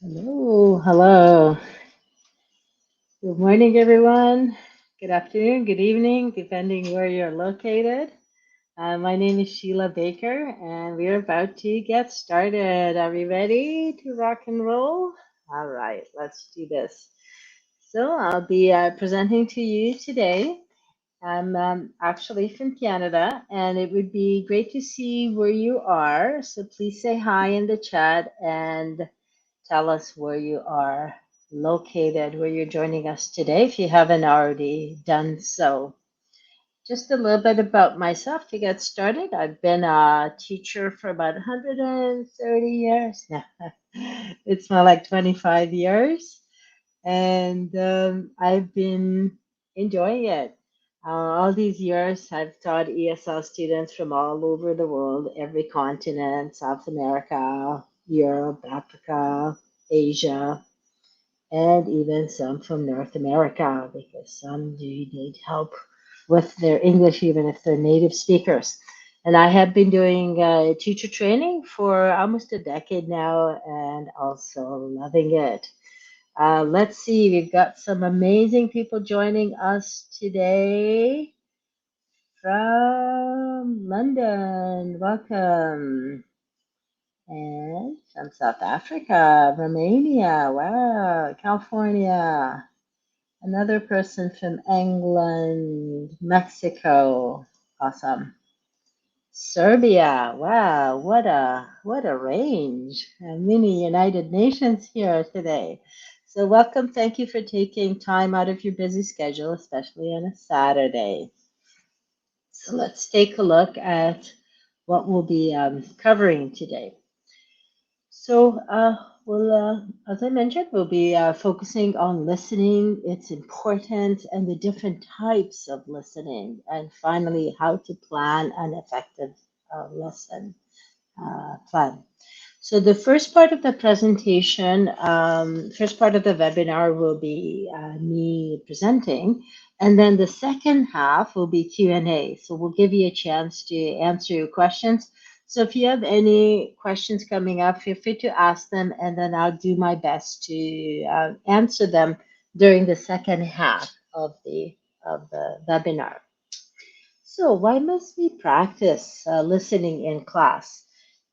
Hello, hello. Good morning, everyone. Good afternoon, good evening, depending where you're located. My name is Sheila Baker, and we're about to get started. Are we ready to rock and roll? All right, let's do this. So, I'll be presenting to you today. I'm actually from Canada, and it would be great to see where you are. So, please say hi in the chat and tell us where you are located, where you're joining us today, if you haven't already done so. Just a little bit about myself to get started. I've been a teacher for about 130 years now. It's more like 25 years, and I've been enjoying it. All these years, I've taught ESL students from all over the world, every continent, South America, Europe, Africa, Asia, and even some from North America, because some do need help with their English, even if they're native speakers. And I have been doing teacher training for almost a decade now and also loving it. Let's see, we've got some amazing people joining us today from London. Welcome. And from South Africa, Romania, wow, California. Another person from England, Mexico, awesome. Serbia, wow, what a range. Mini United Nations here today. So welcome, thank you for taking time out of your busy schedule, especially on a Saturday. So let's take a look at what we'll be covering today. So, as I mentioned, we'll be focusing on listening, its importance, and the different types of listening, and finally, how to plan an effective lesson plan. So, the first part of the presentation, first part of the webinar will be me presenting, and then the second half will be Q&A. So, we'll give you a chance to answer your questions. So if you have any questions coming up, feel free to ask them, and then I'll do my best to answer them during the second half of the webinar. So why must we practice listening in class?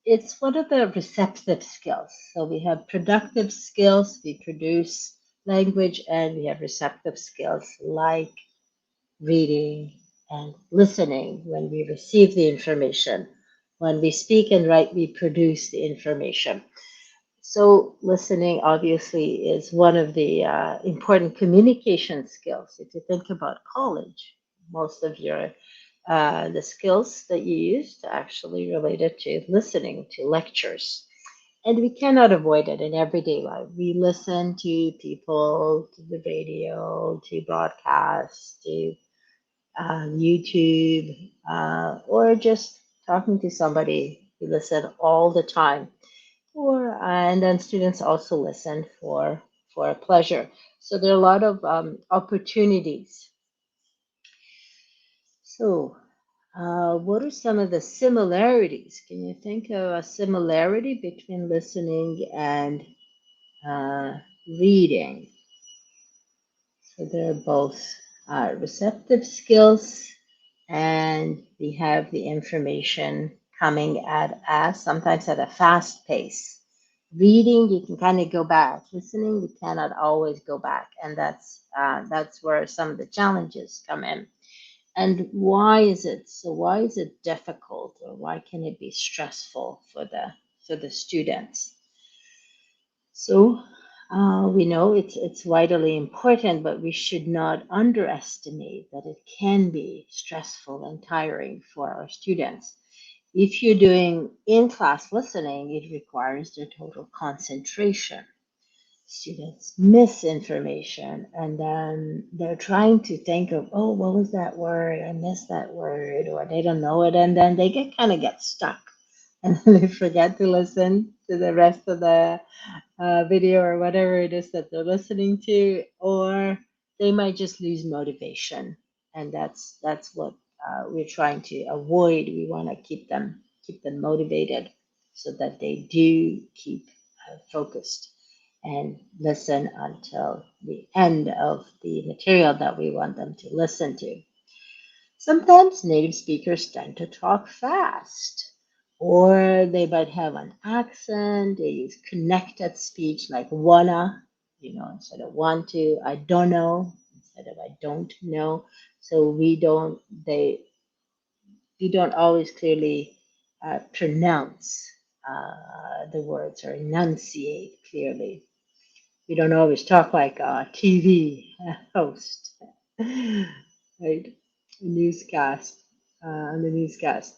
It's one of the receptive skills. So we have productive skills, we produce language, and we have receptive skills like reading, and listening when we receive the information. When we speak and write, we produce the information. So, listening obviously is one of the important communication skills. If you think about college, most of your the skills that you use to actually related to listening to lectures. And we cannot avoid it in everyday life. We listen to people, to the radio, to broadcasts, to YouTube, or just talking to somebody who listen all the time. Or and then students also listen for pleasure. So there are a lot of opportunities. So, what are some of the similarities? Can you think of a similarity between listening and uh, reading? So they're both receptive skills, and we have the information coming at us, sometimes at a fast pace. Reading, you can kind of go back. Listening, we cannot always go back, and that's where some of the challenges come in. And why is it so? Why is it difficult, or why can it be stressful for the students? So we know it's vitally important, but we should not underestimate that it can be stressful and tiring for our students. If you're doing in-class listening, it requires their total concentration. Students miss information, and then they're trying to think of, oh, what was that word? I missed that word, or they don't know it, and then they get stuck, and they forget to listen to the rest of the video or whatever it is that they're listening to, or they might just lose motivation, and that's what we're trying to avoid. We want to keep them motivated so that they do keep focused. and listen until the end of the material that we want them to listen to. Sometimes native speakers tend to talk fast, or they might have an accent. They use connected speech like wanna, instead of want to, I don't know, instead of I don't know. So we don't always clearly pronounce the words or enunciate clearly. We don't always talk like a TV host, right? Newscast on the newscast,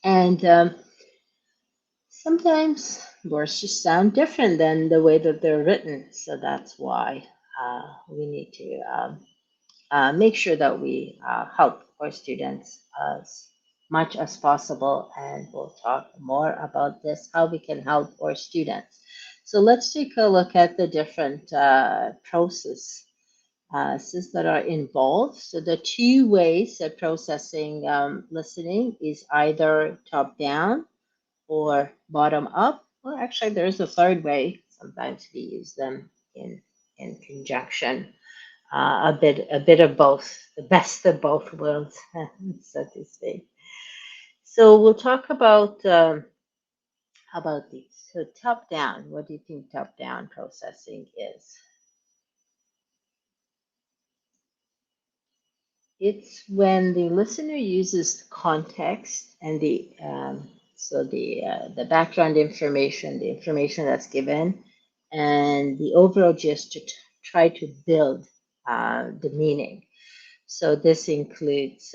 and sometimes words just sound different than the way that they're written. So that's why we need to make sure that we help our students as much as possible. And we'll talk more about this, how we can help our students. So let's take a look at the different processes that are involved. So the two ways of processing listening is either top down or bottom up. Well, actually, there's a third way. Sometimes we use them in conjunction. A bit of both, the best of both worlds, so to speak. So we'll talk about these. So top down. What do you think top down processing is? It's when the listener uses context and the background information, the information that's given, and the overall gist to try to build the meaning. So this includes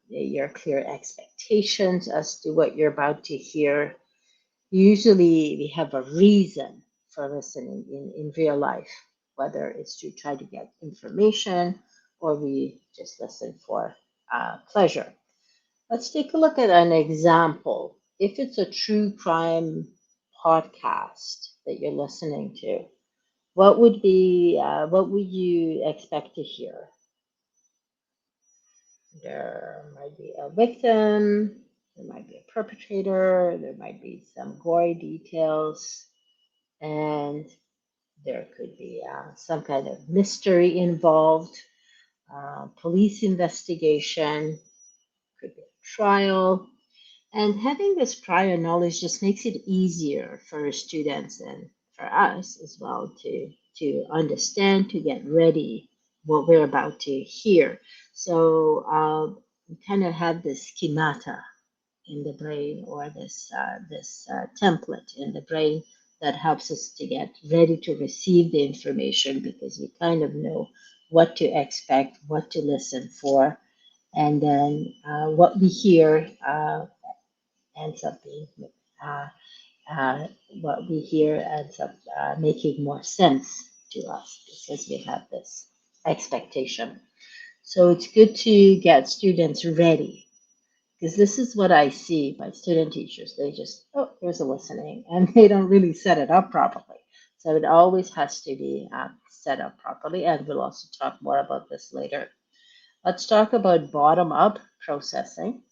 your clear expectations as to what you're about to hear. Usually, we have a reason for listening in real life, whether it's to try to get information or we just listen for pleasure. Let's take a look at an example. If it's a true crime podcast that you're listening to, what would you expect to hear? There might be a victim, there might be a perpetrator, there might be some gory details, and there could be some kind of mystery involved, police investigation, could be a trial. And having this prior knowledge just makes it easier for students and for us as well to understand, to get ready what we're about to hear. So we kind of have this schemata in the brain, or this template in the brain that helps us to get ready to receive the information, because we kind of know what to expect, what to listen for, and then what we hear ends up being uh, uh, what we hear ends up making more sense to us because we have this expectation. So it's good to get students ready, because this is what I see by student teachers. They just, oh, here's a listening, and they don't really set it up properly. So it always has to be set up properly, and we'll also talk more about this later. Let's talk about bottom up processing.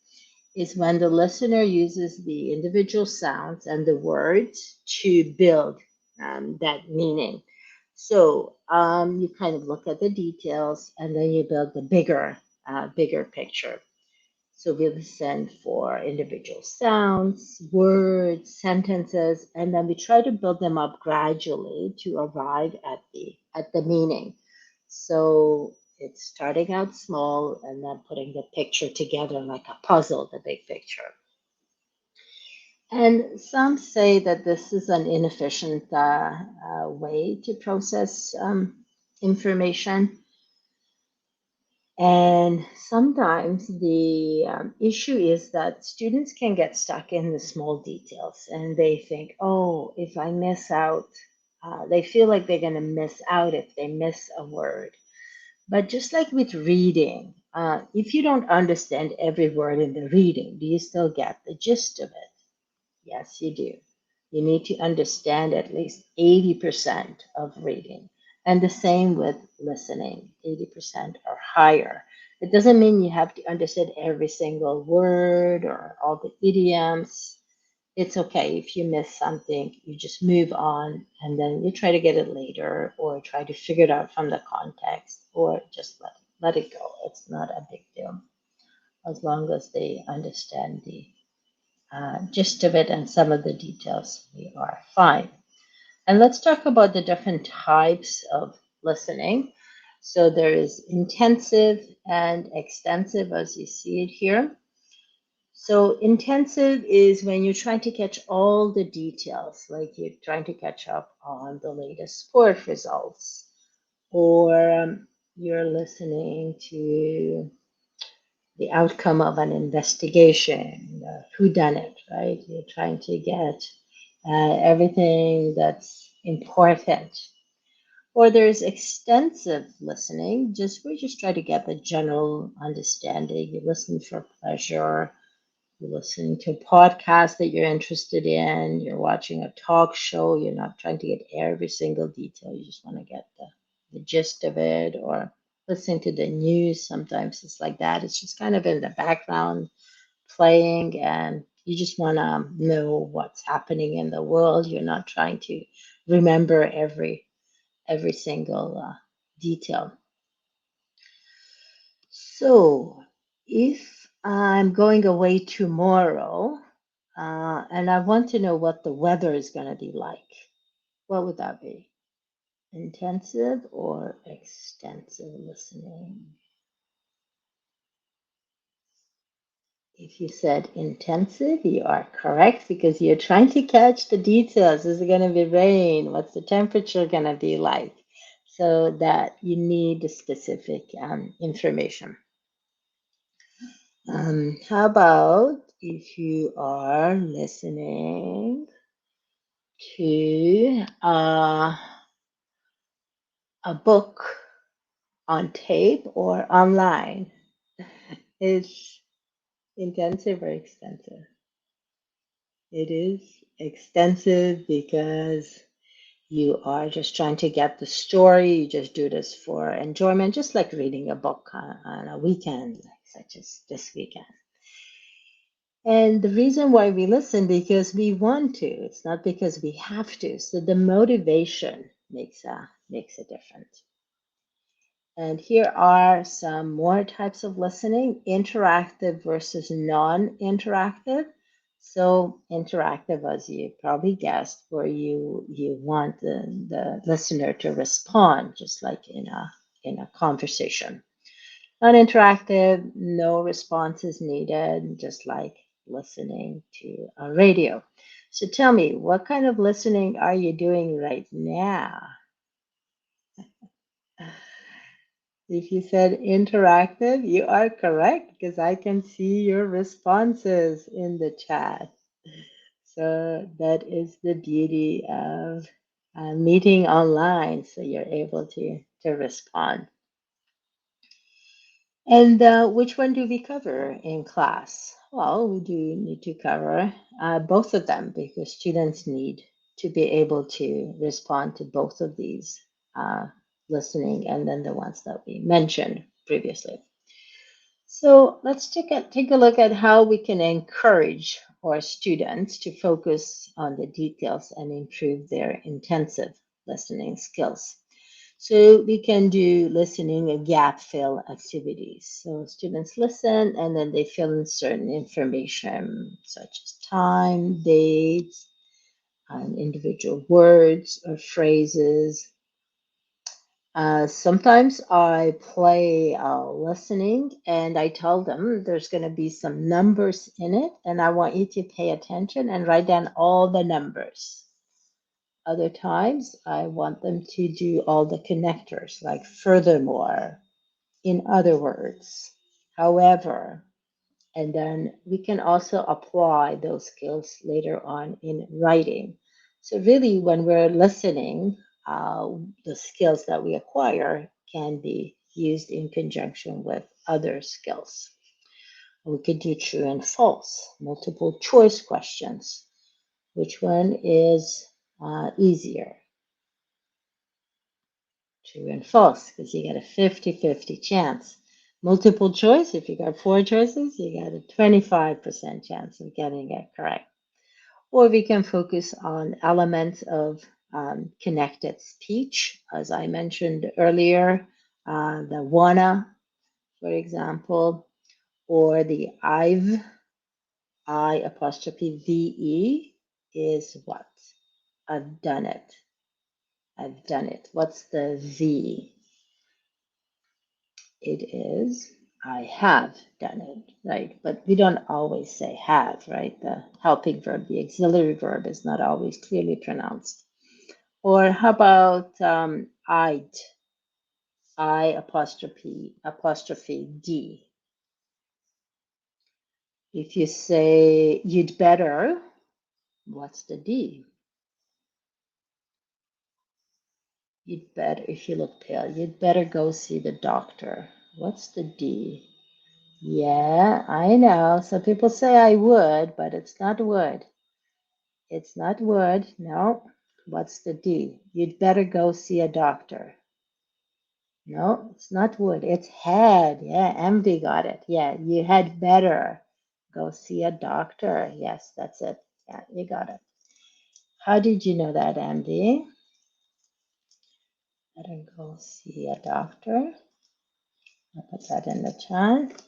Is when the listener uses the individual sounds and the words to build that meaning. So you kind of look at the details and then you build the bigger picture. So we listen for individual sounds, words, sentences, and then we try to build them up gradually to arrive at the meaning. So it's starting out small and then putting the picture together like a puzzle, the big picture. And some say that this is an inefficient way to process information. And sometimes the issue is that students can get stuck in the small details and they think, oh, if I miss out, they feel like they're going to miss out if they miss a word. But just like with reading, if you don't understand every word in the reading, do you still get the gist of it? Yes, you do. You need to understand at least 80% of reading. And the same with listening, 80% or higher. It doesn't mean you have to understand every single word or all the idioms. it's okay if you miss something, you just move on and then you try to get it later or try to figure it out from the context or just let it go. It's not a big deal as long as they understand the gist of it and some of the details, we are fine. And let's talk about the different types of listening. So there is intensive and extensive, as you see it here. So intensive is when you're trying to catch all the details, like you're trying to catch up on the latest sport results, or you're listening to the outcome of an investigation, who done it, right? You're trying to get everything that's important. Or there's extensive listening, just we just try to get the general understanding. You listen for pleasure. You're listening to a podcast that you're interested in. You're watching a talk show. You're not trying to get every single detail. You just want to get the gist of it. Or listening to the news. Sometimes it's like that. It's just kind of in the background playing, and you just want to know what's happening in the world. You're not trying to remember every single detail. So, if I'm going away tomorrow and I want to know what the weather is going to be like, what would that be? Intensive or extensive listening? If you said intensive, you are correct because you're trying to catch the details. Is it going to be rain? What's the temperature going to be like? So that you need the specific information. How about if you are listening to a book on tape or online? Is intensive or extensive? It is extensive because you are just trying to get the story. You just do this for enjoyment, just like reading a book on a weekend, like such as this weekend. And the reason why we listen because we want to. It's not because we have to. So the motivation makes a difference. And here are some more types of listening: interactive versus non-interactive. So interactive, as you probably guessed, where you want the listener to respond, just like in a conversation. Non-interactive, no response is needed, just like listening to a radio. So tell me, what kind of listening are you doing right now? If you said interactive, you are correct because I can see your responses in the chat. So that is the beauty of meeting online. So you're able to respond. And which one do we cover in class? Well, we do need to cover both of them because students need to be able to respond to both of these listening and then the ones that we mentioned previously. So let's take a look at how we can encourage our students to focus on the details and improve their intensive listening skills. So we can do listening and gap fill activities. So students listen and then they fill in certain information such as time, dates, and individual words or phrases. Sometimes I play listening and I tell them there's going to be some numbers in it and I want you to pay attention and write down all the numbers. Other times, I want them to do all the connectors, like furthermore, in other words, however, and then we can also apply those skills later on in writing. So, really, when we're listening, the skills that we acquire can be used in conjunction with other skills. We could do true and false, multiple choice questions. Which one is easier? True and false, because you get a 50-50 chance. Multiple choice, if you got four choices, you got a 25% chance of getting it correct. Or we can focus on elements of connected speech, as I mentioned earlier, the wanna, for example, or the I've, I apostrophe VE is what? I've done it. I've done it. What's the V? It is I have done it, right? But we don't always say have, right? The helping verb, the auxiliary verb is not always clearly pronounced. Or how about I'd, I apostrophe D. If you say you'd better, what's the D? You'd better, if you look pale, you'd better go see the doctor. What's the D? Yeah, I know. Some people say I would, but it's not would. It's not would. No. What's the D? You'd better go see a doctor. No, it's not would. It's had. Yeah, MD got it. Yeah, you had better go see a doctor. Yes, that's it. Yeah, you got it. How did you know that, MD? Better go see a doctor. I'll put that in the chat.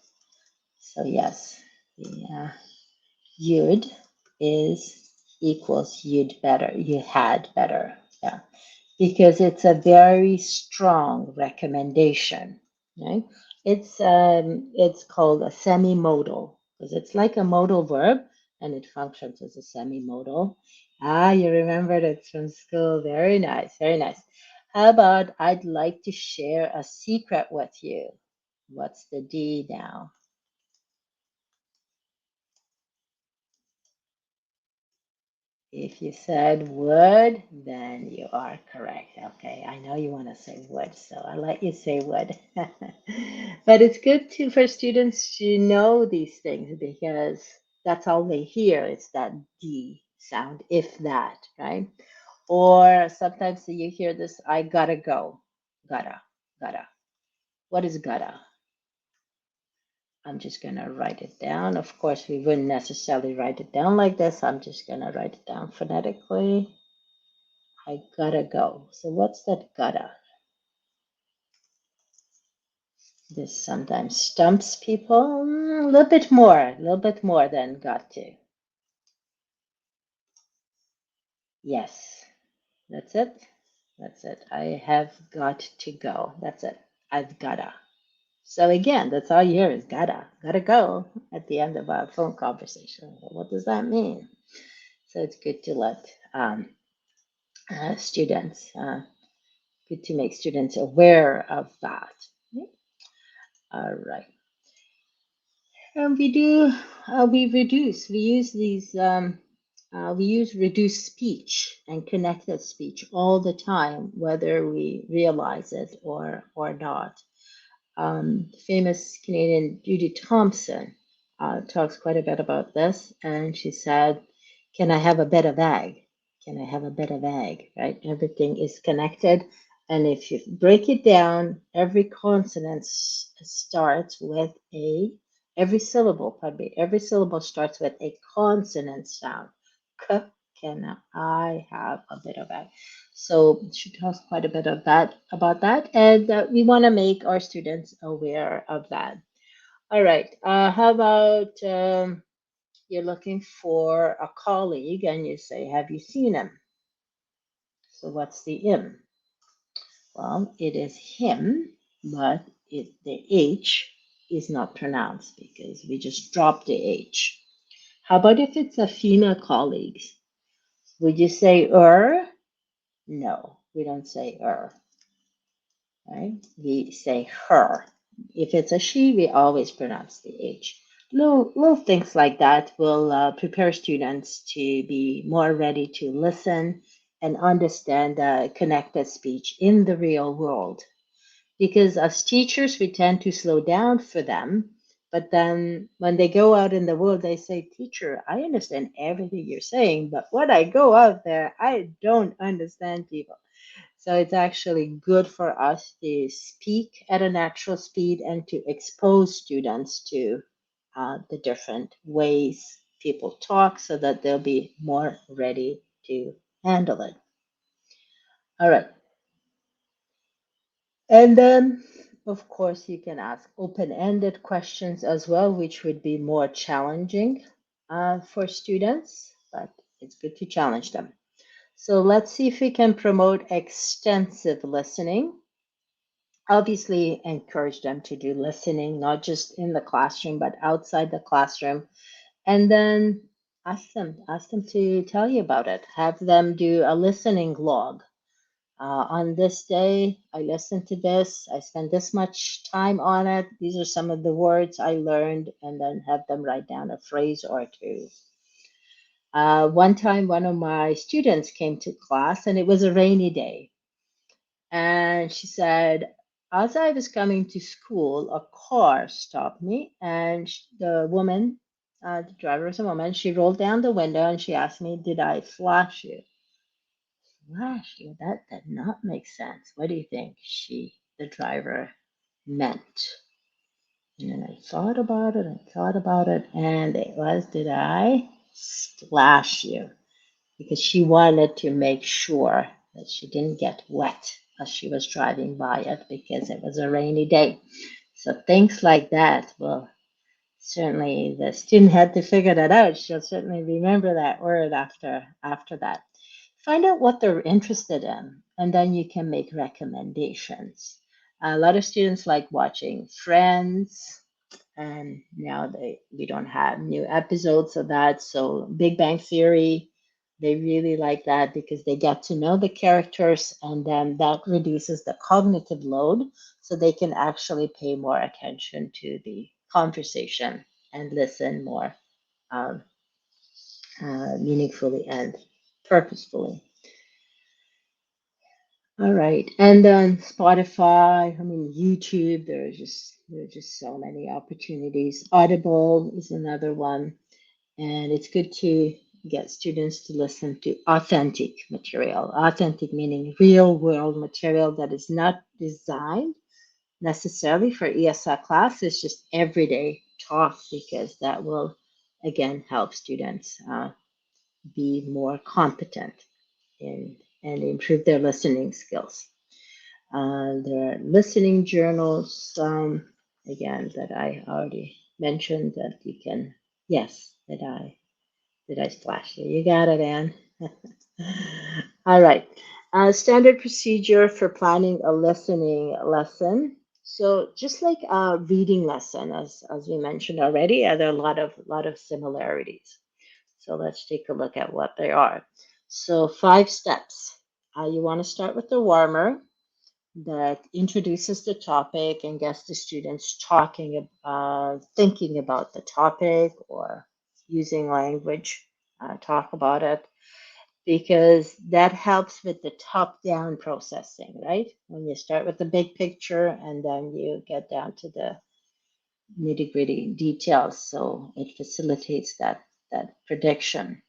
So yes, the you'd is equals you'd better, you had better. Yeah, because it's a very strong recommendation, right? It's called a semi-modal because it's like a modal verb and it functions as a semi-modal. Ah, you remembered it from school. Very nice, very nice. How about I'd like to share a secret with you? What's the D now? If you said would, then you are correct. Okay, I know you want to say would, so I'll let you say would. But it's good to for students to know these things because that's all they hear. It's that D sound, if that, right? Or sometimes you hear this, I gotta go. Gotta. What is gotta? I'm just going to write it down. Of course, we wouldn't necessarily write it down like this. I'm just going to write it down phonetically. I gotta go. So what's that gotta? This sometimes stumps people. A little bit more than got to. Yes, that's it. That's it. I have got to go. That's it. I've gotta. So again, that's all you hear is gotta go at the end of our phone conversation. What does that mean? So it's good to let students, good to make students aware of that. All right. And we do, we use these, we use reduced speech and connected speech all the time, whether we realize it or not. Famous Canadian Judy Thompson talks quite a bit about this, and she said, "Can I have a bit of egg? Can I have a bit of egg?" Right? Everything is connected, and if you break it down, every consonant starts with a every syllable. Pardon me. Every syllable starts with a consonant sound. K, can I have a bit of egg? So she talks quite a bit of that about that, and we want to make our students aware of that. All right. How about you're looking for a colleague and you say, "Have you seen him?" So what's the him? Well, it is him, but the H is not pronounced because we just dropped the H. How about if it's a female colleague? Would you say "er"? No, we don't say "er." Right? We say her. If it's a she, we always pronounce the H. Little things like that will prepare students to be more ready to listen and understand connected speech in the real world. Because as teachers, we tend to slow down for them. But then when they go out in the world, they say, "Teacher, I understand everything you're saying, but when I go out there, I don't understand people." So it's actually good for us to speak at a natural speed and to expose students to the different ways people talk so that they'll be more ready to handle it. All right. And then, of course, you can ask open-ended questions as well, which would be more challenging for students, but it's good to challenge them. So let's see if we can promote extensive listening. Obviously, encourage them to do listening, not just in the classroom, but outside the classroom. And then ask them to tell you about it. Have them do a listening log. On this day, I listened to this. I spent this much time on it. These are some of the words I learned, and then have them write down a phrase or two. One time, one of my students came to class, and it was a rainy day. And she said, as I was coming to school, a car stopped me, and the woman, the driver was a woman, she rolled down the window and she asked me, did I flash you? Flash you? That did not make sense. What do you think the driver, meant? And then I thought about it, and it was, did I splash you? Because she wanted to make sure that she didn't get wet as she was driving by it because it was a rainy day. So things like that, well, certainly the student had to figure that out. She'll certainly remember that word after that. Find out what they're interested in, and then you can make recommendations. A lot of students like watching Friends, and now we don't have new episodes of that. So Big Bang Theory, they really like that because they get to know the characters, and then that reduces the cognitive load, so they can actually pay more attention to the conversation and listen more um, meaningfully and purposefully. All right, and then Spotify, I mean YouTube. There's just so many opportunities. Audible is another one, and it's good to get students to listen to authentic material. Authentic meaning real world material that is not designed necessarily for ESL class. It's just everyday talk because that will again help students be more competent in and improve their listening skills. There are listening journals, again, that I already mentioned that you can, yes, did I splash you? You got it, Anne. All right. Standard procedure for planning a listening lesson. So just like a reading lesson, as we mentioned already, there are a lot of similarities. So let's take a look at what they are. So 5 steps. You want to start with the warmer that introduces the topic and gets the students talking, thinking about the topic or using language, talk about it, because that helps with the top down processing, right? When you start with the big picture and then you get down to the nitty gritty details. So it facilitates that prediction.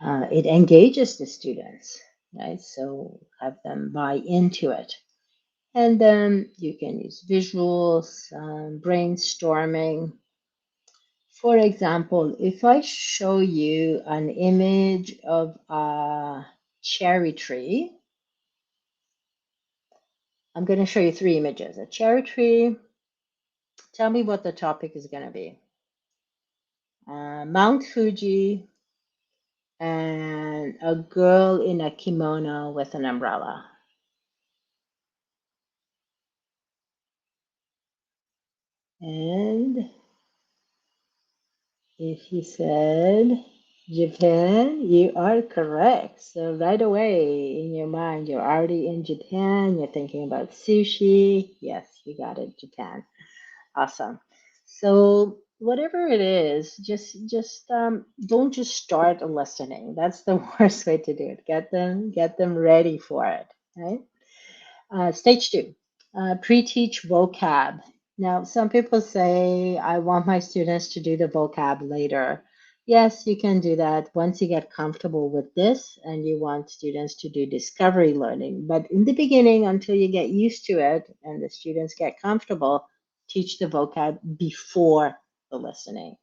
It engages the students, right? So have them buy into it. And then you can use visuals, brainstorming. For example, if I show you an image of a cherry tree, I'm going to show you 3 images. A cherry tree, tell me what the topic is going to be. Mount Fuji, and a girl in a kimono with an umbrella. And if you said Japan, you are correct. So right away in your mind, you're already in Japan. You're thinking about sushi. Yes, you got it, Japan. Awesome. So whatever it is, just don't just start listening. That's the worst way to do it. Get them ready for it. Right. Stage 2, pre-teach vocab. Now, some people say, I want my students to do the vocab later. Yes, you can do that once you get comfortable with this and you want students to do discovery learning. But in the beginning, until you get used to it and the students get comfortable, teach the vocab before the listening.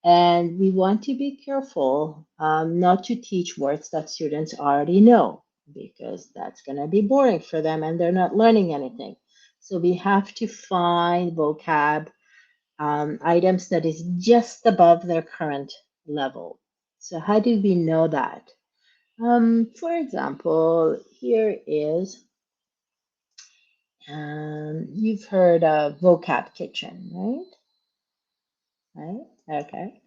And we want to be careful not to teach words that students already know, because that's going to be boring for them and they're not learning anything. So we have to find vocab items that is just above their current level. So how do we know that? For example, here is, you've heard of vocab kitchen, right? Right? Okay.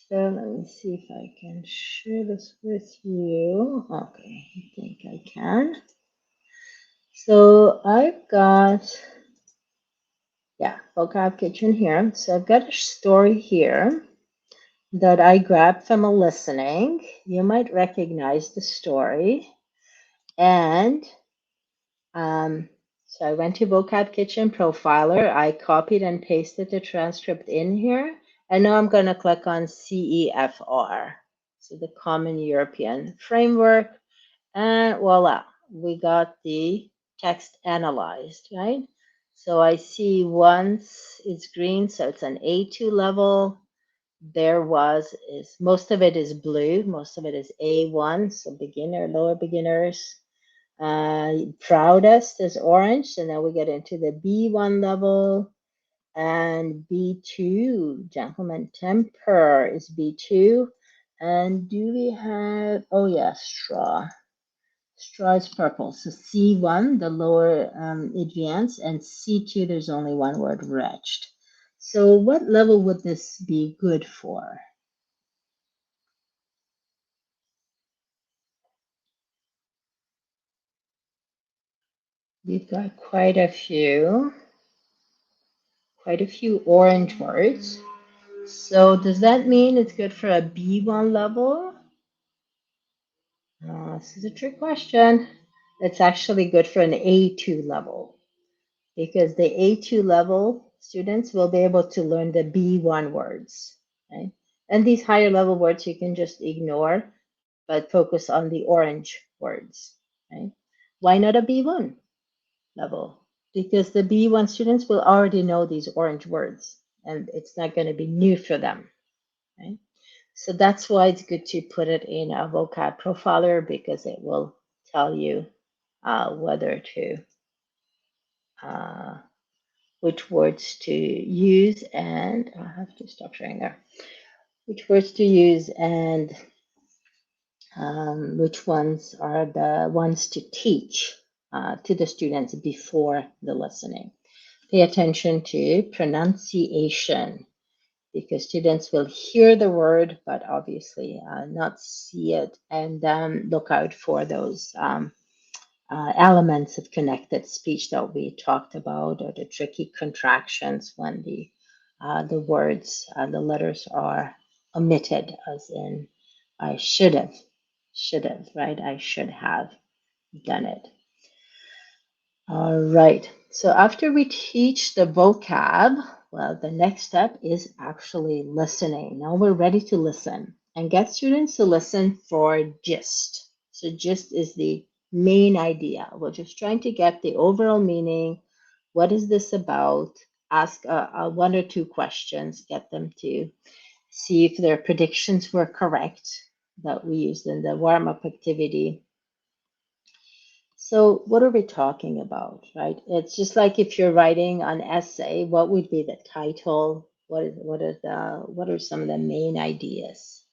So let me see if I can share this with you. Okay, I think I can. So I've got, yeah, vocab kitchen here. So I've got a story here that I grabbed from a listening. You might recognize the story. And so I went to Vocab Kitchen Profiler. I copied and pasted the transcript in here. And now I'm going to click on CEFR, so the Common European Framework. And voila, we got the text analyzed, right? So I see once it's green, so it's an A2 level. Most of it is blue, most of it is A1, so beginner, lower beginners. Proudest is orange, and then we get into the B1 level, and B2, gentleman temper is B2. And do we have, oh yeah, straw. Straw is purple. So C1, the lower advanced, and C2, there's only one word, wretched. So what level would this be good for? We've got quite a few orange words. So does that mean it's good for a B1 level? This is a trick question. It's actually good for an A2 level, because the A2 level students will be able to learn the B1 words, right? And these higher level words you can just ignore, but focus on the orange words, right? Why not a B1 level? Because the B1 students will already know these orange words, and it's not going to be new for them, right? So that's why it's good to put it in a vocab profiler, because it will tell you whether to which words to use, and I have to stop sharing there. Which words to use, and which ones are the ones to teach to the students before the listening. Pay attention to pronunciation, because students will hear the word, but obviously not see it, and look out for those elements of connected speech that we talked about, or the tricky contractions when the words, the letters are omitted, as in I should have, right? I should have done it. All right. So after we teach the vocab, well, the next step is actually listening. Now we're ready to listen and get students to listen for gist. So gist is the main idea. We're just trying to get the overall meaning. What is this about? Ask one or two questions, get them to see if their predictions were correct that we used in the warm-up activity. So what are we talking about, right? It's just like if you're writing an essay, what would be the title? What are some of the main ideas?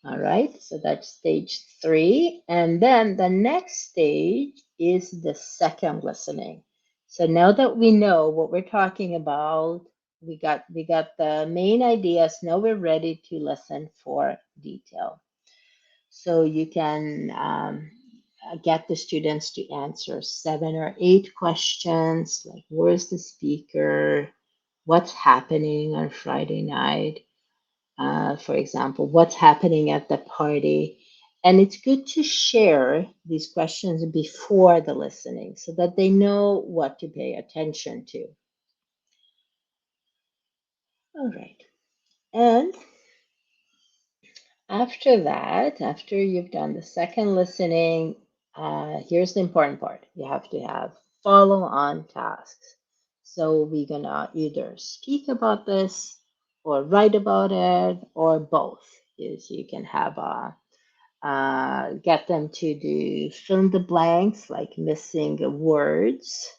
All right, so that's stage 3. And then the next stage is the second listening. So now that we know what we're talking about, we got the main ideas, now we're ready to listen for detail. So you can get the students to answer 7 or 8 questions, like where's the speaker, what's happening on Friday night, for example, what's happening at the party. And it's good to share these questions before the listening so that they know what to pay attention to. All right. And after that, after you've done the second listening, here's the important part. You have to have follow-on tasks. So we're gonna either speak about this or write about it, or both. Is you can have get them to do fill in the blanks, like missing words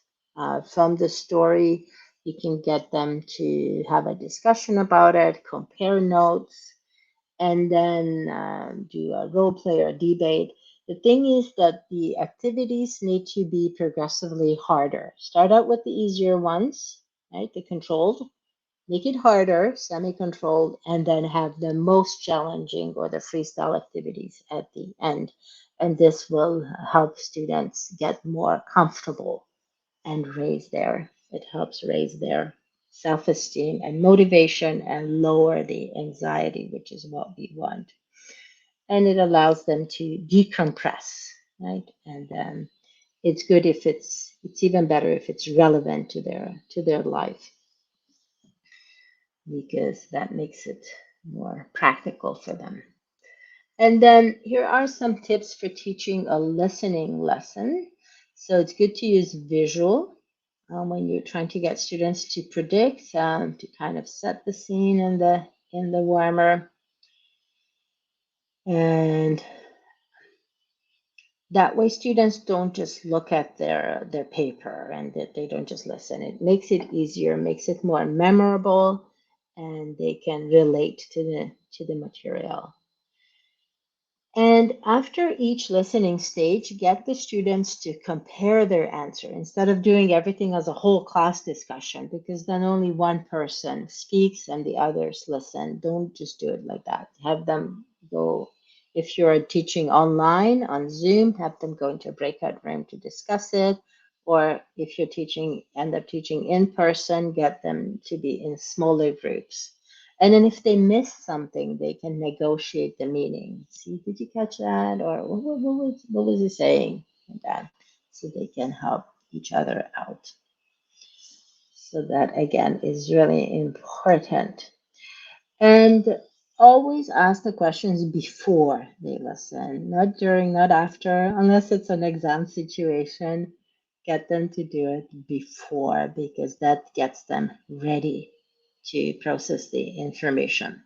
from the story. You can get them to have a discussion about it, compare notes, and then do a role play or debate. The thing is that the activities need to be progressively harder. Start out with the easier ones, right? The controlled, make it harder, semi-controlled, and then have the most challenging or the freestyle activities at the end. And this will help students get more comfortable and it helps raise their self-esteem and motivation and lower the anxiety, which is what we want. And it allows them to decompress, right? And it's good if it's even better if it's relevant to their life, because that makes it more practical for them. And then here are some tips for teaching a listening lesson. So it's good to use visual when you're trying to get students to predict, to kind of set the scene in the warmer. And that way students don't just look at their paper and that they don't just listen. It makes it easier, makes it more memorable, and they can relate to the material. And after each listening stage, get the students to compare their answer instead of doing everything as a whole class discussion, because then only one person speaks and the others listen. Don't just do it like that. Have them go, if you're teaching online on Zoom, have them go into a breakout room to discuss it. Or if you're end up teaching in person, get them to be in smaller groups. And then if they miss something, they can negotiate the meaning. See, did you catch that? Or what was he saying? And that, so they can help each other out. So that again is really important. And always ask the questions before they listen, not during, not after, unless it's an exam situation. Get them to do it before, because that gets them ready to process the information.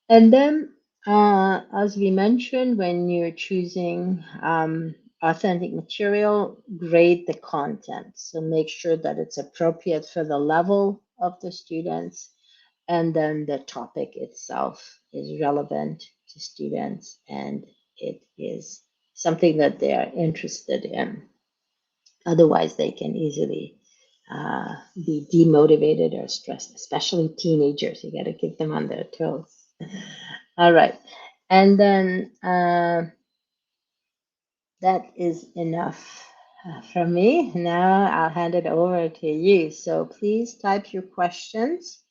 And then, as we mentioned, when you're choosing authentic material, grade the content. So make sure that it's appropriate for the level of the students, and then the topic itself is relevant to students and it is something that they are interested in. Otherwise, they can easily be demotivated or stressed, especially teenagers. You got to keep them on their toes. All right. And then that is enough from me. Now I'll hand it over to you. So please type your questions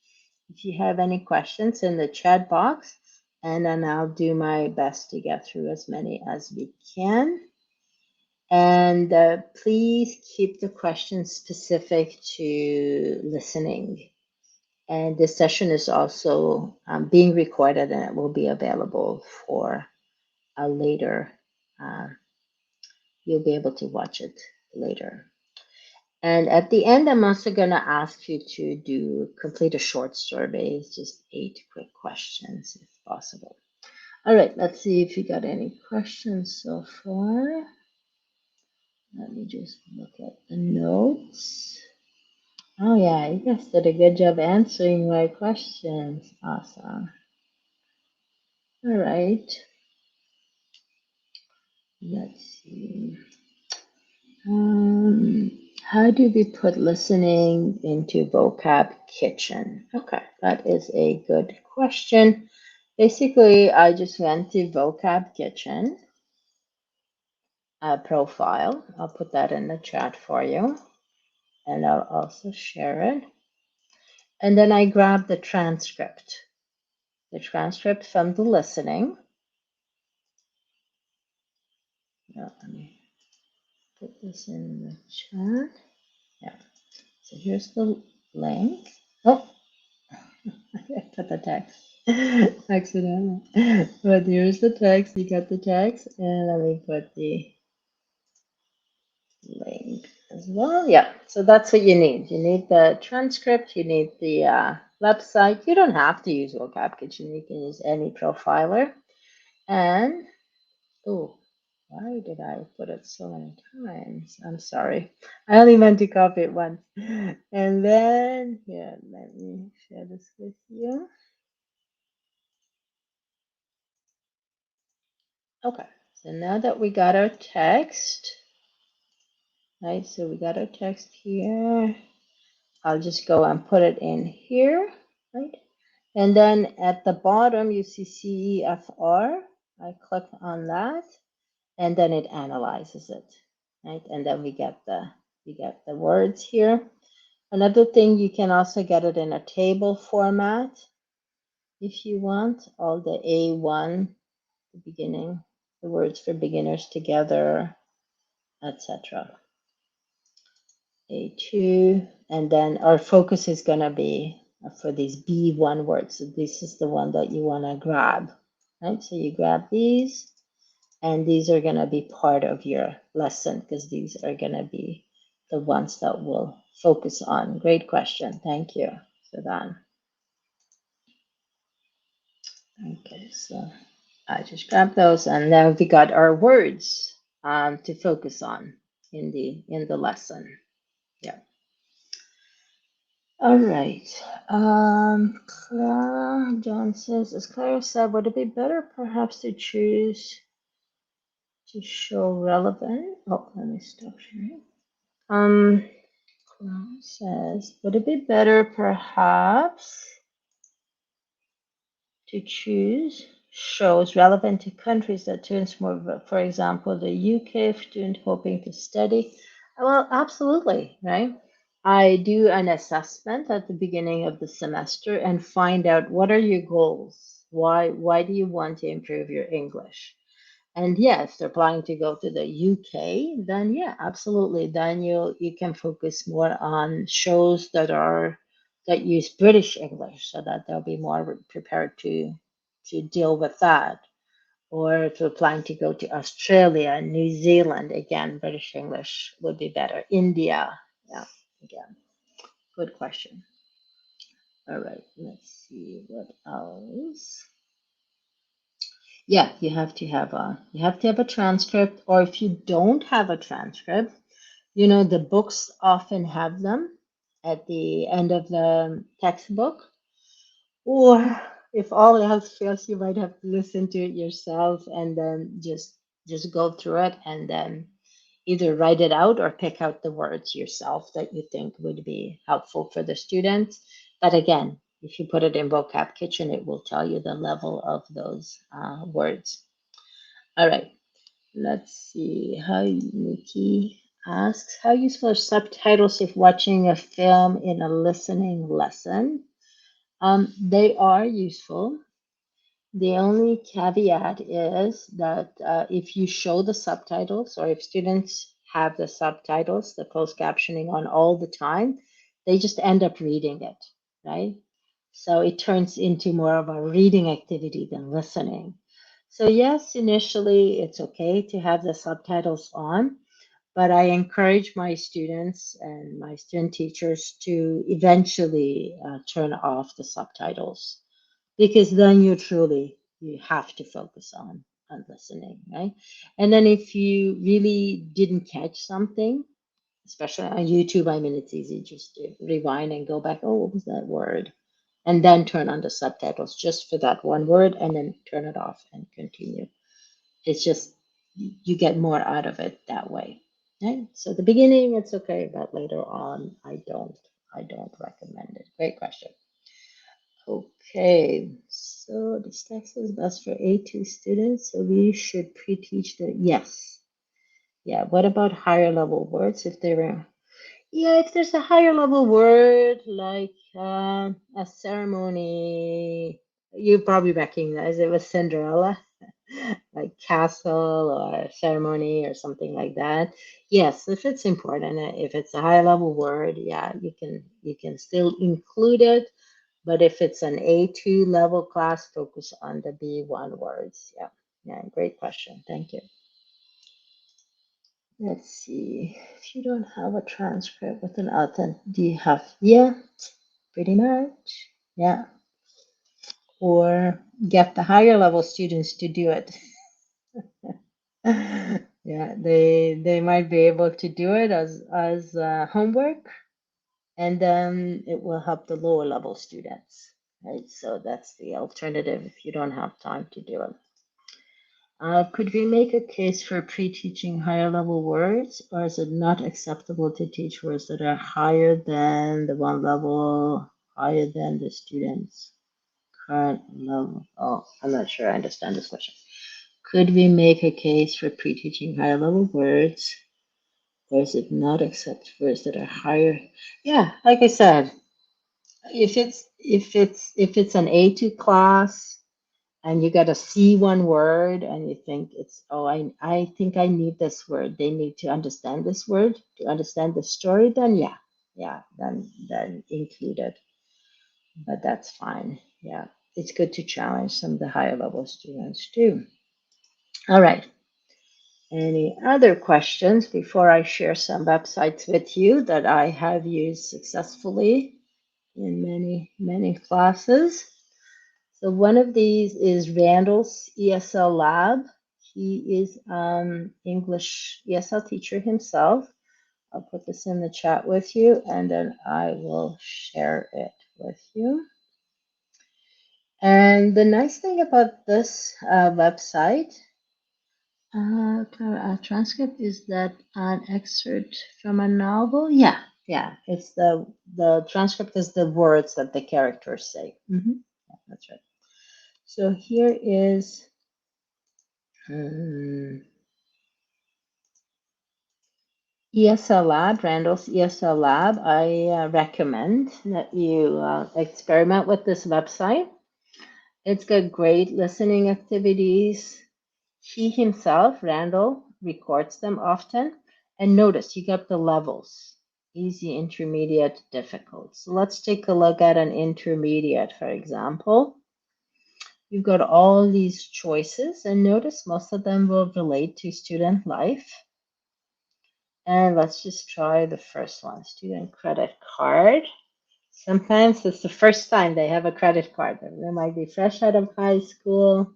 if you have any questions in the chat box, and then I'll do my best to get through as many as we can. And please keep the questions specific to listening. And this session is also being recorded and it will be available for a later. You'll be able to watch it later. And at the end, I'm also going to ask you to complete a short survey, just 8 quick questions if possible. All right, let's see if you got any questions so far. Let me just look at the notes. Oh yeah, you guys did a good job answering my questions. Awesome. All right. Let's see. How do we put listening into vocab kitchen? Okay, that is a good question. Basically, I just went to vocab kitchen profile. I'll put that in the chat for you, and I'll also share it. And then I grabbed the transcript from the listening. Now, let me put this in the chat. Yeah. So here's the link. Oh, I put the text accidentally. But here's the text. You got the text, and let me put the link as well. Yeah. So that's what you need. You need the transcript. You need the website. You don't have to use Vocab Kitchen. You can use any profiler. And, oh, why did I put it so many times? I'm sorry. I only meant to copy it once. And then, here, let me share this with you. Okay, so now that we got our text, right? So we got our text here. I'll just go and put it in here, right? And then at the bottom, you see CEFR. I click on that, and then it analyzes it, right? And then we get the words here. Another thing, you can also get it in a table format if you want. All the A1, the beginning, the words for beginners together, etc. A2, and then our focus is going to be for these B1 words. So this is the one that you want to grab, right? So you grab these, and these are going to be part of your lesson because these are going to be the ones that we'll focus on. Great question. Thank you for that. Okay, so I just grabbed those, and now we got our words to focus on in the lesson. Yeah. All right. Clara John says, as Clara said, would it be better perhaps to choose to show relevant? Oh, let me stop sharing. Clara says, would it be better perhaps to choose shows relevant to countries that students more, for example, the UK student hoping to study? Well, absolutely, right? I do an assessment at the beginning of the semester and find out what are your goals? Why do you want to improve your English? And yeah, if they're planning to go to the UK, then yeah, absolutely. Then you can focus more on shows that use British English so that they'll be more prepared to deal with that. Or if you're planning to go to Australia, New Zealand, again, British English would be better. India, yeah, again, good question. All right, let's see what else. Yeah, you have to have a transcript, or if you don't have a transcript, the books often have them at the end of the textbook. Or if all else fails, you might have to listen to it yourself and then just go through it and then either write it out or pick out the words yourself that you think would be helpful for the students. But again, if you put it in Vocab Kitchen, it will tell you the level of those words. All right, let's see. How Nikki asks, how useful are subtitles if watching a film in a listening lesson? They are useful. The only caveat is that if you show the subtitles or if students have the subtitles, the closed captioning on all the time, they just end up reading it, right? So it turns into more of a reading activity than listening. So yes, initially it's okay to have the subtitles on, but I encourage my students and my student teachers to eventually turn off the subtitles because then you have to focus on listening, right? And then if you really didn't catch something, especially on YouTube, I mean, it's easy just to rewind and go back. Oh, what was that word? And then turn on the subtitles just for that one word, and then turn it off and continue. It's just you get more out of it that way. Right? So the beginning it's okay, but later on I don't recommend it. Great question. Okay, so this text is best for A2 students, so we should pre-teach the yes. Yeah, what about higher level words if they were yeah, if there's a higher level word like a ceremony, you probably recognize it was Cinderella, like castle or ceremony or something like that. Yes, if it's important, if it's a high level word, yeah, you can still include it. But if it's an A2 level class, focus on the B1 words. Yeah, yeah, great question. Thank you. Let's see. If you don't have a transcript with an author, do you have? Yeah, pretty much. Yeah. Or get the higher level students to do it. Yeah, they might be able to do it as homework, and then it will help the lower level students, right? So that's the alternative if you don't have time to do it. Could we make a case for pre-teaching higher level words, or is it not acceptable to teach words that are higher than the one level, higher than the students' current level? Oh, I'm not sure I understand this question. Could we make a case for pre-teaching higher level words, or is it not accept words that are higher? Yeah, like I said, if it's an A2 class and you got a C1 word and you think it's, oh, I think I need this word. They need to understand this word to understand the story, then yeah, then include it. But that's fine. Yeah. It's good to challenge some of the higher level students too. All right. Any other questions before I share some websites with you that I have used successfully in many classes? So one of these is Randall's ESL Lab. He is English ESL teacher himself. I'll put this in the chat with you and then I will share it with you. And the nice thing about this website, transcript, is that an excerpt from a novel? Yeah, it's the transcript is the words that the characters say. Yeah, that's right. So here is ESL Lab, Randall's ESL Lab. I recommend that you experiment with this website. It's got great listening activities. He himself, Randall, records them often. And notice you got the levels: easy, intermediate, difficult. So let's take a look at an intermediate, for example. You've got all these choices, and notice most of them will relate to student life. And let's just try the first one, student credit card. Sometimes it's the first time they have a credit card. They might be fresh out of high school.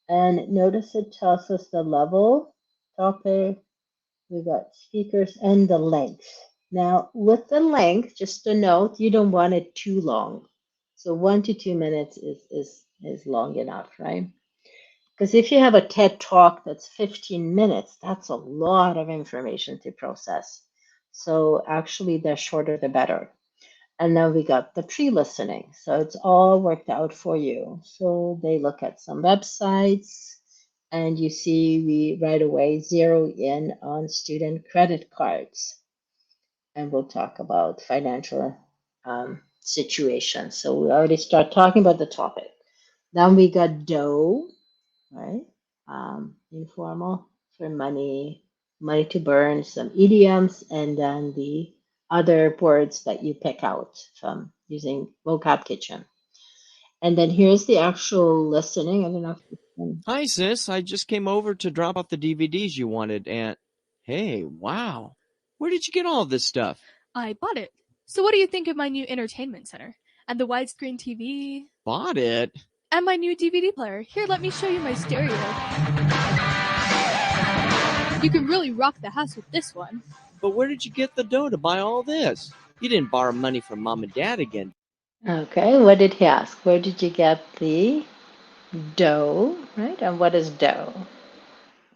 And notice it tells us the level, topic, we got speakers, and the length. Now, with the length, just a note, you don't want it too long. So 1 to 2 minutes is long enough, right? Because if you have a TED talk that's 15 minutes, that's a lot of information to process. So actually, the shorter, the better. And then we got the pre-listening. So it's all worked out for you. So they look at some websites, and you see we right away zero in on student credit cards. And we'll talk about financial situations. So we already start talking about the topic. Then we got dough, right? Informal for money, money to burn, some idioms, and then the other words that you pick out from using Vocab Kitchen. And then here's the actual listening. I don't know if you can. Hi, sis. I just came over to drop off the DVDs you wanted, and hey, wow. Where did you get all this stuff? I bought it. So what do you think of my new entertainment center? And the widescreen TV? Bought it? And my new DVD player. Here, let me show you my stereo. You can really rock the house with this one. But where did you get the dough to buy all this? You didn't borrow money from mom and dad again. Okay, what did he ask? Where did you get the dough, right? And what is dough?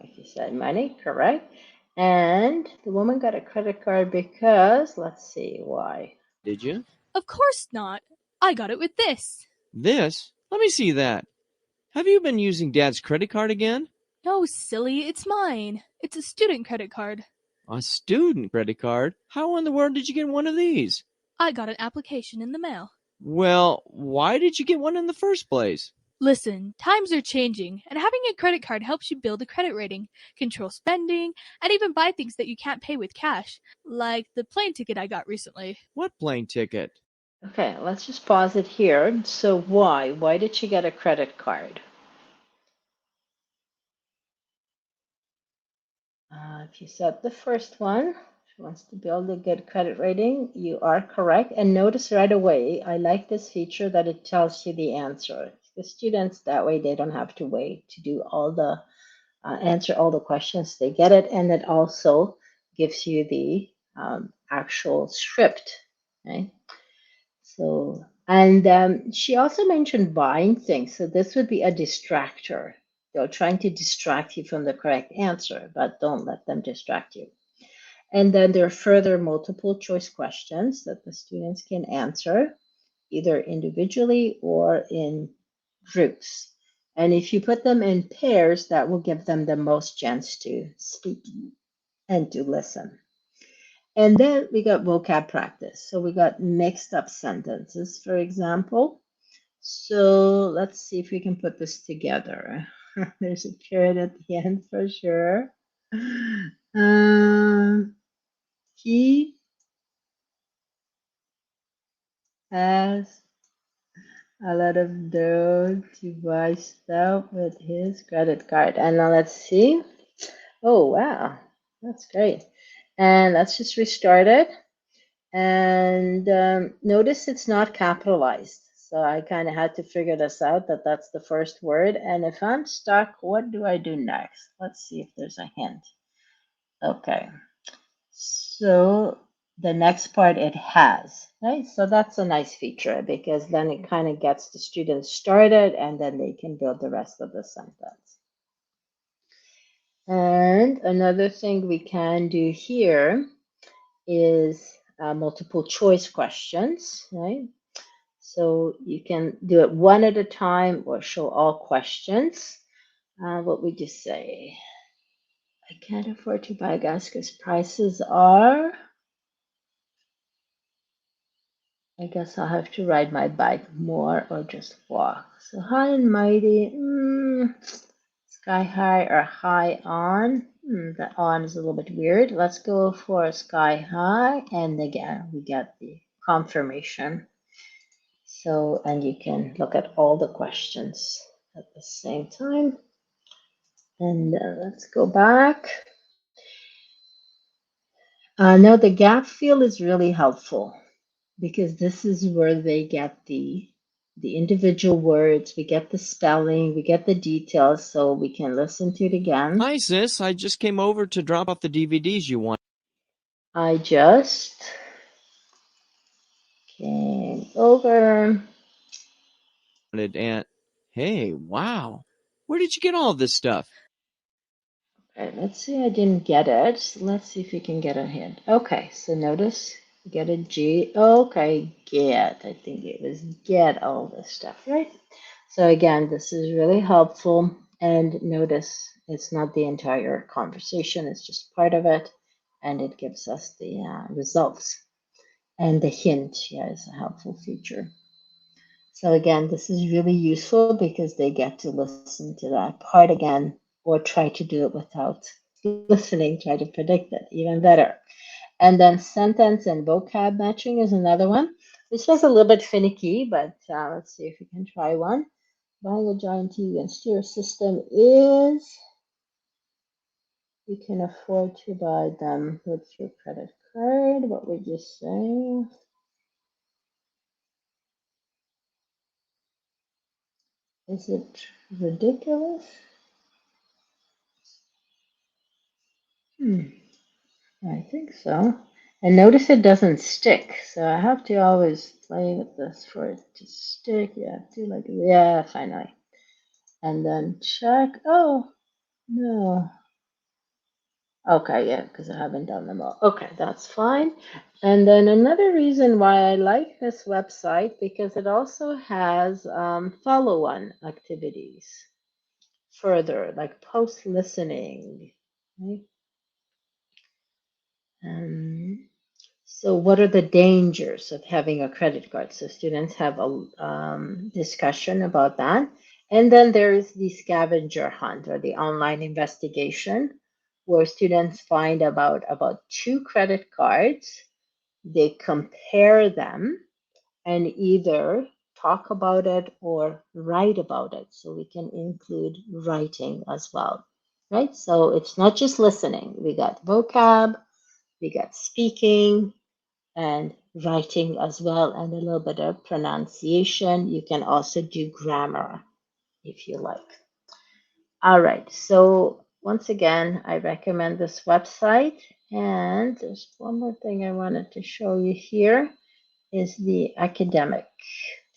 Like you said, money, correct? And the woman got a credit card because, let's see, why? Did you? Of course not. I got it with this. This? Let me see that. Have you been using dad's credit card again? No, silly, it's mine. It's a student credit card. A student credit card? How in the world did you get one of these? I got an application in the mail. Well, why did you get one in the first place? Listen, times are changing, and having a credit card helps you build a credit rating, control spending, and even buy things that you can't pay with cash, like the plane ticket I got recently. What plane ticket? Okay, let's just pause it here. So why? Why did she get a credit card? If you said the first one, wants to build a good credit rating. You are correct. And notice right away, I like this feature that it tells you the answer. The students, that way they don't have to wait to do all the answer all the questions. They get it, and it also gives you the actual script, right? So, and she also mentioned buying things. So this would be a distractor. They're trying to distract you from the correct answer, but don't let them distract you. And then there are further multiple choice questions that the students can answer either individually or in groups. And if you put them in pairs, that will give them the most chance to speak and to listen. And then we got vocab practice. So we got mixed up sentences, for example. So let's see if we can put this together. There's a period at the end for sure. He has a lot of dough to buy stuff with his credit card. And now let's see. Oh, wow. That's great. And let's just restart it. And notice it's not capitalized. So I kind of had to figure this out, that that's the first word. And if I'm stuck, what do I do next? Let's see if there's a hint. Okay. So the next part, it has, right? So that's a nice feature because then it kind of gets the students started and then they can build the rest of the sentence. And another thing we can do here is multiple choice questions, right? So you can do it one at a time or show all questions. What would you say? I can't afford to buy gas because prices are. I guess I'll have to ride my bike more or just walk. So high and mighty, sky high or high on. That on is a little bit weird. Let's go for sky high, and again we get the confirmation. So, and you can look at all the questions at the same time. And let's go back. Now the gap fill is really helpful because this is where they get the individual words, we get the spelling, we get the details, so we can listen to it again. Hi, sis. I just came over to drop off the DVDs you wanted. I just came over. And hey, wow. Where did you get all this stuff? Okay, let's see, I didn't get it. Let's see if we can get a hint. Okay, so notice, get a G. Okay, get. I think it was get all this stuff, right? So again, this is really helpful. And notice it's not the entire conversation, it's just part of it. And it gives us the results. And the hint, yeah, is a helpful feature. So again, this is really useful because they get to listen to that part again or try to do it without listening, try to predict it, even better. And then sentence and vocab matching is another one. This was a little bit finicky, but let's see if we can try one. Buying a giant TV and stereo system is, you can afford to buy them with your credit card. What would you say? Is it ridiculous? I think so. And notice it doesn't stick. So I have to always play with this for it to stick. Yeah, do like, yeah, finally. And then check. Oh, no. Okay, yeah, because I haven't done them all. Okay, that's fine. And then another reason why I like this website, because it also has follow-on activities further, like post-listening, right? So what are the dangers of having a credit card? So students have a discussion about that. And then there's the scavenger hunt or the online investigation where students find about 2 credit cards. They compare them and either talk about it or write about it. So we can include writing as well, right? So it's not just listening. We got vocab, We got speaking and writing as well, and a little bit of pronunciation. You can also do grammar if you like. All right, so once again, I recommend this website. And there's one more thing I wanted to show you here is the academic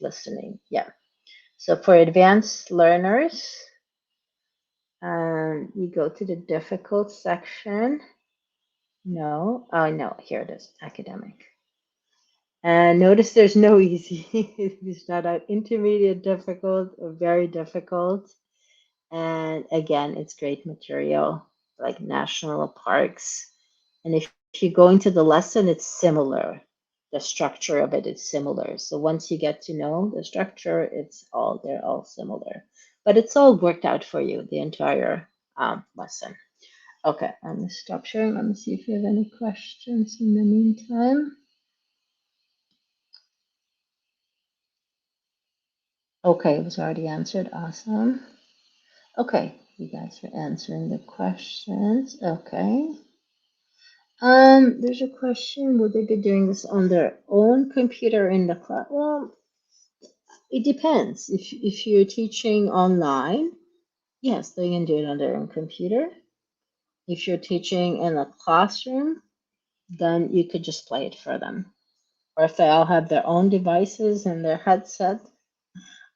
listening. Yeah. So for advanced learners, you go to the difficult section. No, oh no, here it is, academic. And notice there's no easy. It's not an intermediate, difficult, or very difficult. And again, it's great material like national parks. And if you go into the lesson, it's similar. The structure of it is similar. So once you get to know the structure, they're all similar. But it's all worked out for you, the entire lesson. Okay, I'm gonna stop sharing. Let me see if you have any questions in the meantime. Okay, it was already answered. Awesome. Okay, you guys are answering the questions. Okay. There's a question, would they be doing this on their own computer in the class? Well, it depends. If you're teaching online, yes, they can do it on their own computer. If you're teaching in a classroom, then you could just play it for them. Or if they all have their own devices and their headset,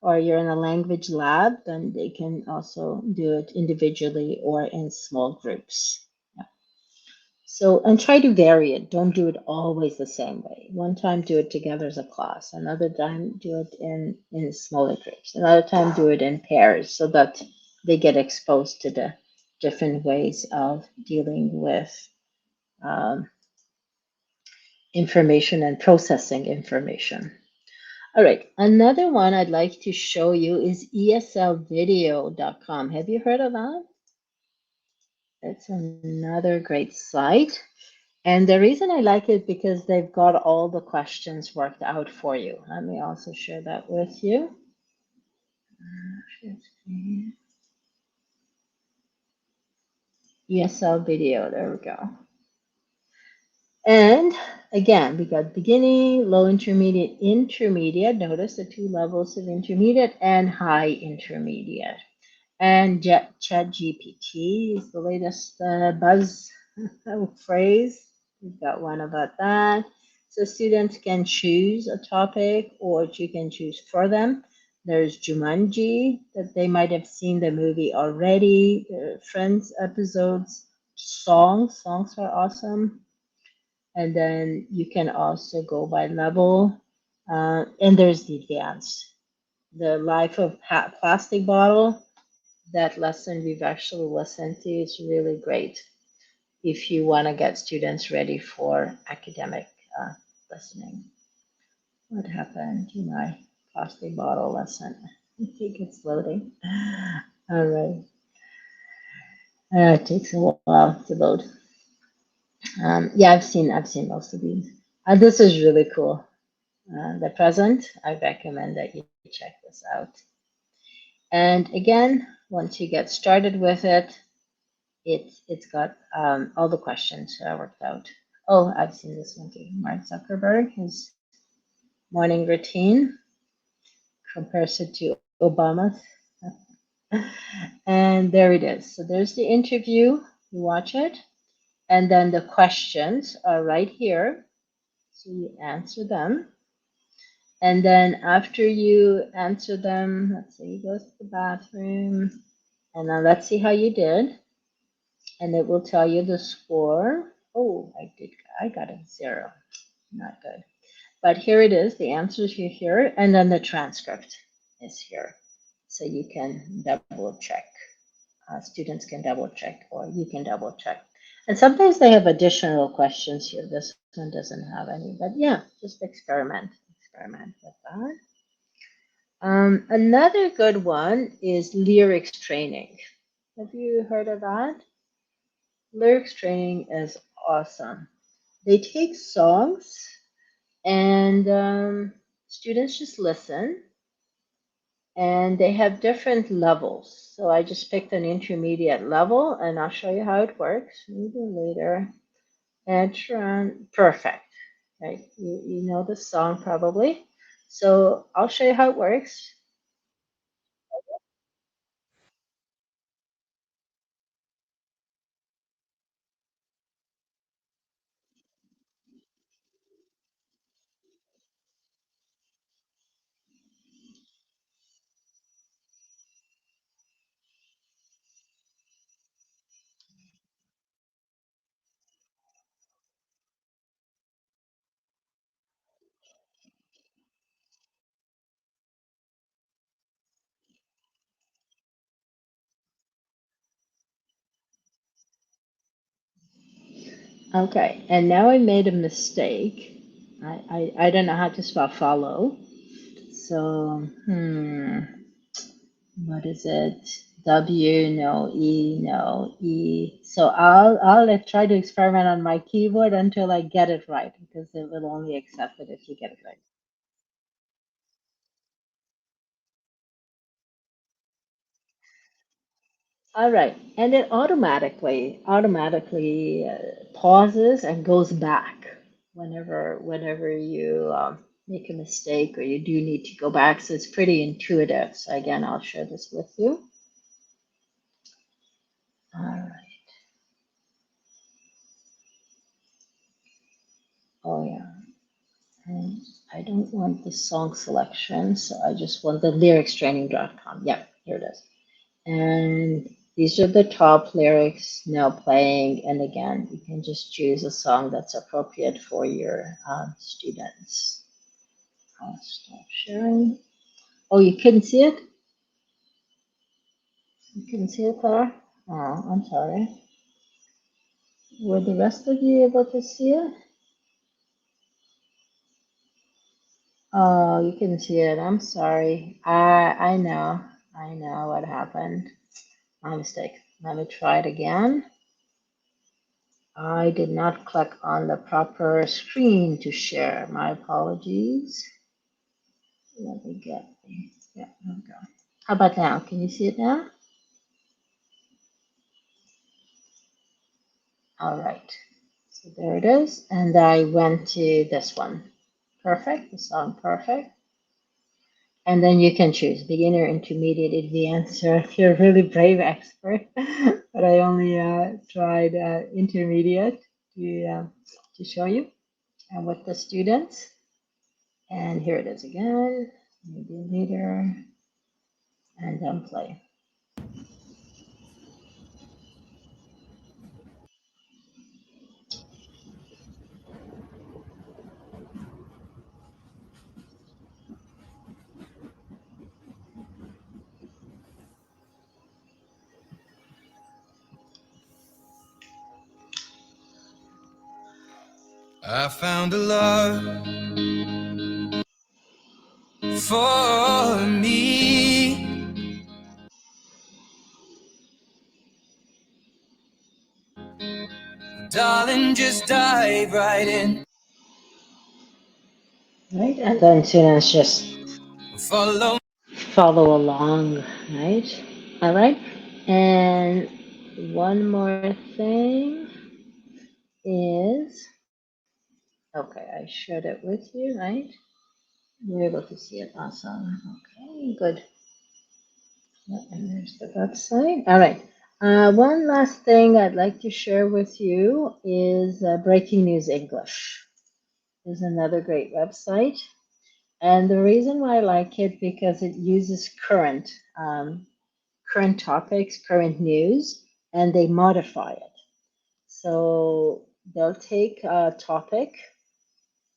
or you're in a language lab, then they can also do it individually or in small groups. Yeah. So, and try to vary it. Don't do it always the same way. One time do it together as a class. Another time do it in smaller groups. Another time do it in pairs so that they get exposed to the different ways of dealing with information and processing information. All right, another one I'd like to show you is eslvideo.com. Have you heard of that? It's another great site. And the reason I like it because they've got all the questions worked out for you. Let me also share that with you. ESL video, there we go. And again, we got beginning, low intermediate, intermediate. Notice the two levels of intermediate and high intermediate. And ChatGPT is the latest buzz phrase. We've got one about that. So students can choose a topic or you can choose for them. There's Jumanji, that they might have seen the movie already. Friends episodes, songs are awesome. And then you can also go by level. And there's the advanced. The life of plastic bottle, that lesson we've actually listened to is really great if you want to get students ready for academic listening. What happened to my plastic bottle lesson? I think it's loading. All right. It takes a while to load. Yeah, I've seen most of these. This is really cool. The present, I recommend that you check this out. And again, once you get started with it, it's got all the questions worked out. Oh, I've seen this one too. Mark Zuckerberg, his morning routine compares it to Obama's. And there it is. So there's the interview. You watch it. And then the questions are right here. So you answer them. And then after you answer them, let's say he goes to the bathroom. And now let's see how you did. And it will tell you the score. Oh, I got a 0. Not good. But here it is, the answers are here, and then the transcript is here. So you can double check. Students can double check, or you can double check. And sometimes they have additional questions here. This one doesn't have any, but yeah, just experiment with that. Another good one is lyrics training. Have you heard of that? Lyrics training is awesome. They take songs and students just listen, and they have different levels. So I just picked an intermediate level, and I'll show you how it works maybe later. Ed Sheeran, perfect. Right, you know the song probably. So I'll show you how it works. Okay, and now I made a mistake. I don't know how to spell follow. So, what is it? W, no, E, no, E. So try to experiment on my keyboard until I get it right, because it will only accept it if you get it right. All right, and it automatically pauses and goes back whenever you make a mistake or you do need to go back. So it's pretty intuitive. So again, I'll share this with you. All right. Oh yeah. And I don't want the song selection, so I just want the lyricstraining.com. Yep, here it is. And these are the top lyrics now playing. And again, you can just choose a song that's appropriate for your students. I'll stop sharing. Oh, you couldn't see it? You couldn't see it, Clara? Oh, I'm sorry. Were the rest of you able to see it? Oh, you couldn't see it. I'm sorry. I know what happened. My mistake. Let me try it again. I did not click on the proper screen to share. My apologies. Let me get, yeah, there we go. How about now? Can you see it now? All right. So there it is. And I went to this one. Perfect. The song perfect. And then you can choose beginner, intermediate, advanced, or if you're a really brave expert. But I only tried intermediate to show you and with the students. And here it is again. Maybe later and then play. I found a love for me. Darling, just dive right in. Right, and then students just follow along, right? All right, and one more thing is, okay, I shared it with you, right? You're able to see it, awesome. Okay, good. And there's the website. All right. One last thing I'd like to share with you is Breaking News English. Is another great website. And the reason why I like it because it uses current topics, current news, and they modify it. So they'll take a topic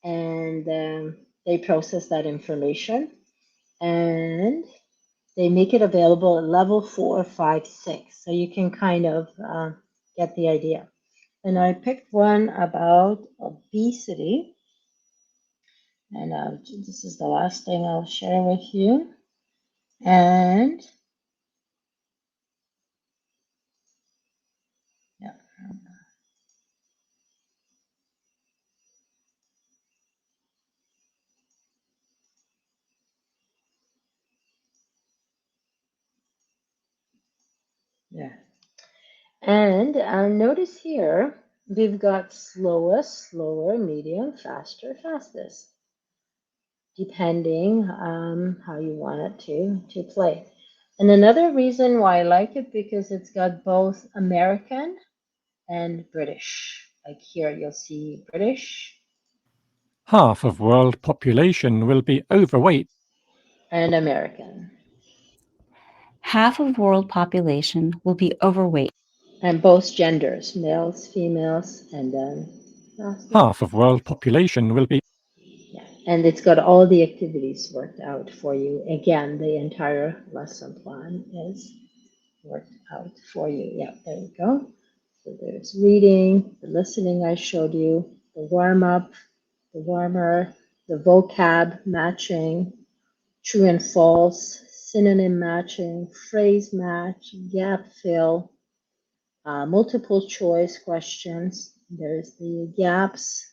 and they process that information and they make it available at level 4, 5, 6. So you can kind of get the idea. And I picked one about obesity. And this is the last thing I'll share with you. And yeah, yeah. And notice here We've got slowest, slower, medium, faster, fastest, depending how you want it to play. And another reason why I like it because it's got both American and British. Like here, you'll see British Half of world population will be overweight. and American, Half of world population will be overweight. and both genders, males, females, and then Half of world population will be yeah. And it's got all the activities worked out for you. Again, the entire lesson plan is worked out for you. Yeah, there you go. So there's reading, the listening I showed you, the warm up, the warmer, the vocab matching, true and false, synonym matching, phrase match, gap fill, multiple choice questions. There's the gaps,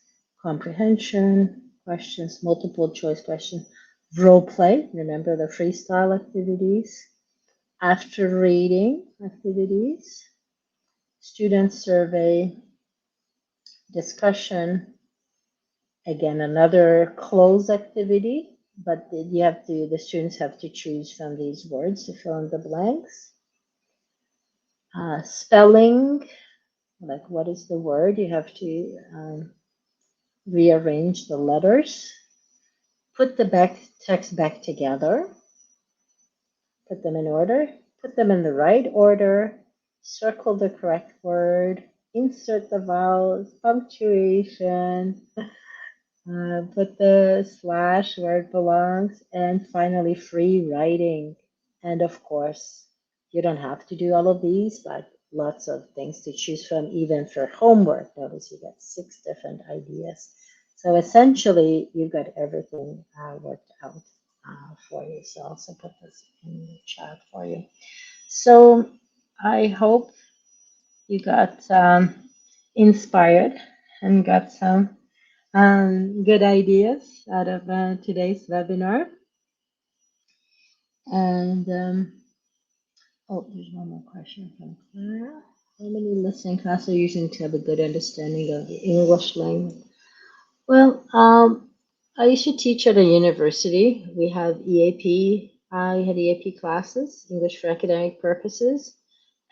comprehension questions, multiple choice questions, role play. Remember the freestyle activities, after reading activities, student survey, discussion. Again, another closed activity, but the students have to choose from these words to fill in the blanks. Spelling, like what is the word? You have to rearrange the letters, put the text back together, put them in order, put them in the right order, circle the correct word, insert the vowels, punctuation, put the slash where it belongs, and finally free writing. And of course, you don't have to do all of these, but lots of things to choose from, even for homework. Notice you got 6 different ideas. So essentially, you've got everything worked out for you. So I'll also put this in the chat for you. So I hope you got inspired and got some good ideas out of today's webinar. And oh, there's one more question from Clara. How many listening classes are using to have a good understanding of the English language? Well, I used to teach at a university. We have EAP. I had EAP classes, English for Academic Purposes,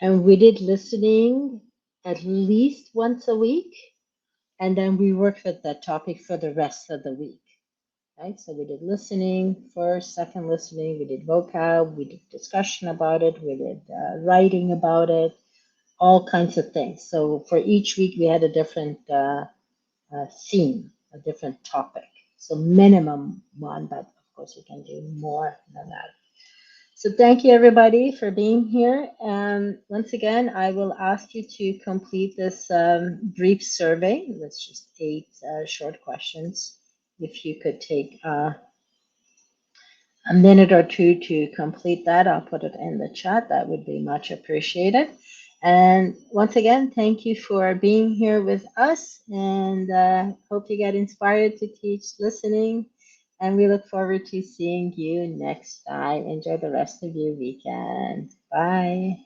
and we did listening at least once a week, and then we worked with that topic for the rest of the week. Right, so we did listening first, second listening, we did vocab, we did discussion about it, we did writing about it, all kinds of things. So for each week, we had a different theme, a different topic. So minimum one, but of course we can do more than that. So thank you everybody for being here. And once again, I will ask you to complete this brief survey. That's just 8 short questions. If you could take a minute or two to complete that, I'll put it in the chat. That would be much appreciated. And once again, thank you for being here with us, and hope you get inspired to teach listening. And we look forward to seeing you next time. Enjoy the rest of your weekend. Bye.